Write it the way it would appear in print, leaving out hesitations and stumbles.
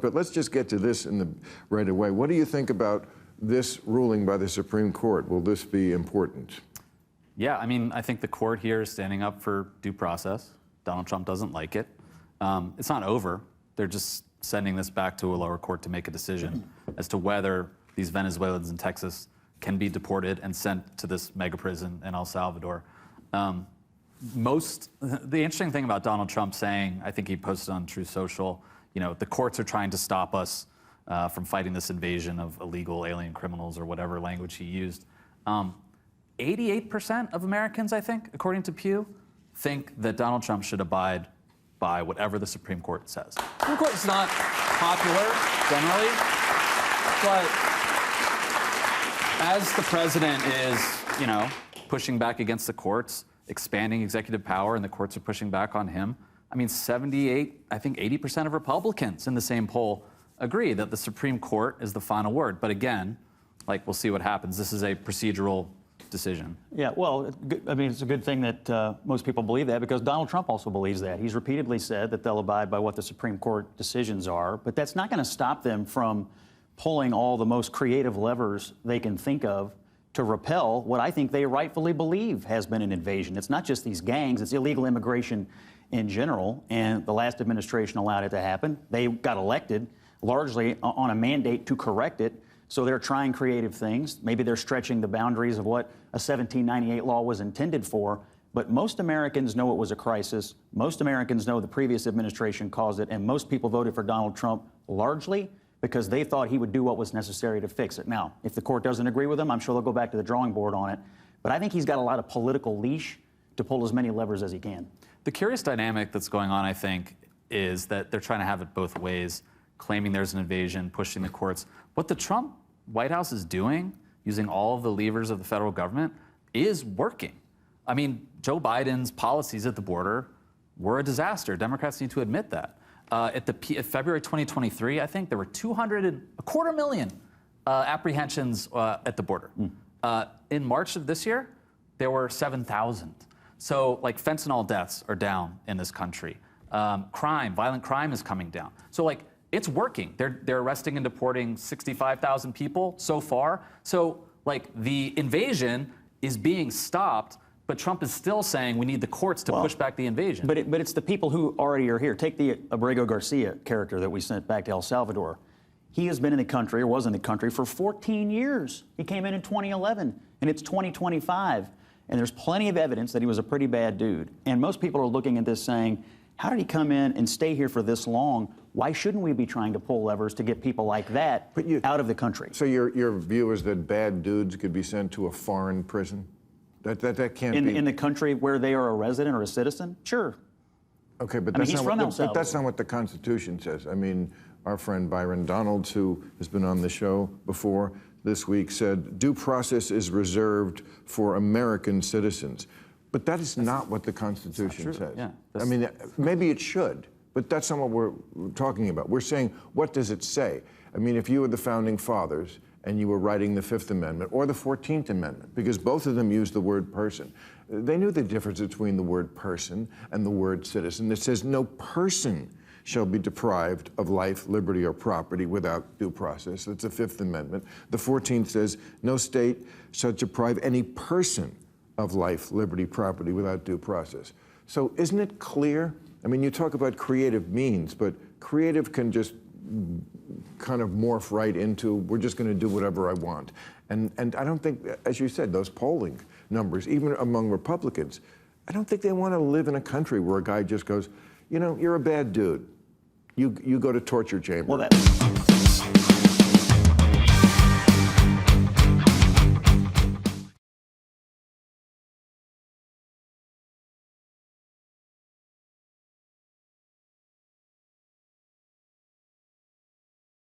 But let's just get to this right away. What do you think about this ruling by the Supreme Court? Will this be important? Yeah, I mean, I think the court here is standing up for due process. Donald Trump doesn't like it. It's not over. They're just sending this back to a lower court to make a decision as to whether these Venezuelans in Texas can be deported and sent to this mega prison in El Salvador. The interesting thing about Donald Trump saying, I think he posted on Truth Social, you know, the courts are trying to stop us from fighting this invasion of illegal alien criminals, or whatever language he used. 88% of Americans, I think, according to Pew, think that Donald Trump should abide by whatever the Supreme Court says. The Supreme Court is not popular generally, but as the president is, you know, pushing back against the courts, expanding executive power, and the courts are pushing back on him, I mean, 78, I think 80% of Republicans in the same poll agree that the Supreme Court is the final word. But again, like, we'll see what happens. This is a procedural decision. Yeah, well, I mean, it's a good thing that most people believe that, because Donald Trump also believes that. He's repeatedly said that they'll abide by what the Supreme Court decisions are, but that's not going to stop them from pulling all the most creative levers they can think of to repel what I think they rightfully believe has been an invasion. It's not just these gangs, it's illegal immigration in general, and the last administration allowed it to happen. They got elected largely on a mandate to correct it, so they're trying creative things. Maybe they're stretching the boundaries of what a 1798 law was intended for, but most Americans know it was a crisis. Most Americans know the previous administration caused it, and most people voted for Donald Trump largely because they thought he would do what was necessary to fix it. Now, if the court doesn't agree with him, I'm sure they'll go back to the drawing board on it, but I think he's got a lot of political leash to pull as many levers as he can. The curious dynamic that's going on, I think, is that they're trying to have it both ways, claiming there's an invasion, pushing the courts. What the Trump White House is doing, using all of the levers of the federal government, is working. I mean, Joe Biden's policies at the border were a disaster. Democrats need to admit that. At February 2023, I think, there were 225,000 apprehensions at the border. In March of this year, there were 7,000. So, like, fentanyl deaths are down in this country. Violent crime is coming down. So, like, it's working. They're arresting and deporting 65,000 people so far. So, like, the invasion is being stopped, but Trump is still saying we need the courts to push back the invasion. But it's the people who already are here. Take the Abrego Garcia character that we sent back to El Salvador. He has been in the country, or was in the country, for 14 years. He came in 2011, and it's 2025. And there's plenty of evidence that he was a pretty bad dude. And most people are looking at this saying, how did he come in and stay here for this long? Why shouldn't we be trying to pull levers to get people like that out of the country? So your view is that bad dudes could be sent to a foreign prison? That can't be... In the country where they are a resident or a citizen? Sure. Okay, but that's not what the Constitution says. I mean, our friend Byron Donalds, who has been on the show before this week, said due process is reserved for American citizens. But that is not what the Constitution says. Yeah, I mean, maybe it should, but that's not what we're talking about. We're saying, what does it say? I mean, if you were the Founding Fathers and you were writing the Fifth Amendment or the 14th Amendment, because both of them use the word person, they knew the difference between the word person and the word citizen. It says no person shall be deprived of life, liberty, or property without due process. That's the Fifth Amendment. The 14th says no state shall deprive any person of life, liberty, property without due process. So isn't it clear? I mean, you talk about creative means, but creative can just kind of morph right into, we're just going to do whatever I want. And I don't think, as you said, those polling numbers, even among Republicans, I don't think they want to live in a country where a guy just goes, you know, you're a bad dude. You go to torture chamber. Well,